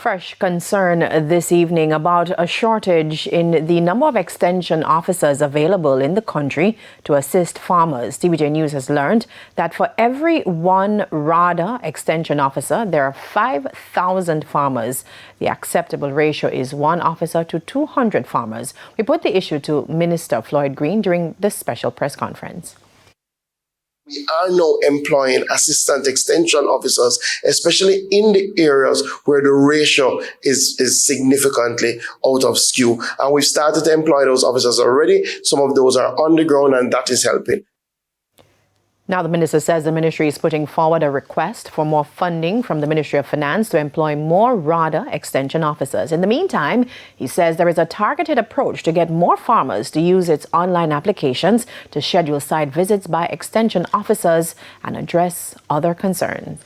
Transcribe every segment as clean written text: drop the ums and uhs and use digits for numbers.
Fresh concern this evening about a shortage in the number of extension officers available in the country to assist farmers. TVJ News has learned that for every one RADA extension officer, there are 5,000 farmers. The acceptable ratio is 1 officer to 200 farmers. We put the issue to Minister Floyd Green during this special press conference. We are now employing assistant extension officers, especially in the areas where the ratio is significantly out of skew. And we've started to employ those officers already. Some of those are on the ground, and that is helping. Now, the minister says the ministry is putting forward a request for more funding from the Ministry of Finance to employ more RADA extension officers. In the meantime, he says there is a targeted approach to get more farmers to use its online applications to schedule site visits by extension officers and address other concerns.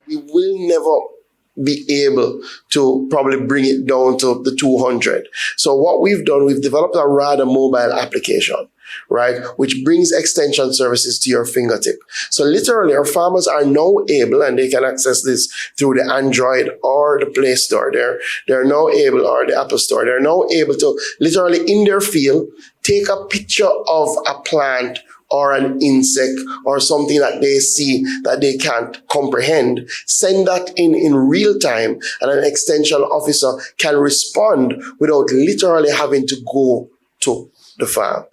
We will never be able to probably bring it down to the 200. So what we've done, we've developed a RADA mobile application, right, which brings extension services to your fingertip. So literally our farmers are now able, and they can access this through the Android or the Play Store. They're now able, or the Apple Store, they're now able to literally in their field take a picture of a plant or an insect or something that they see that they can't comprehend, send that in real time, and an extension officer can respond without literally having to go to the farm.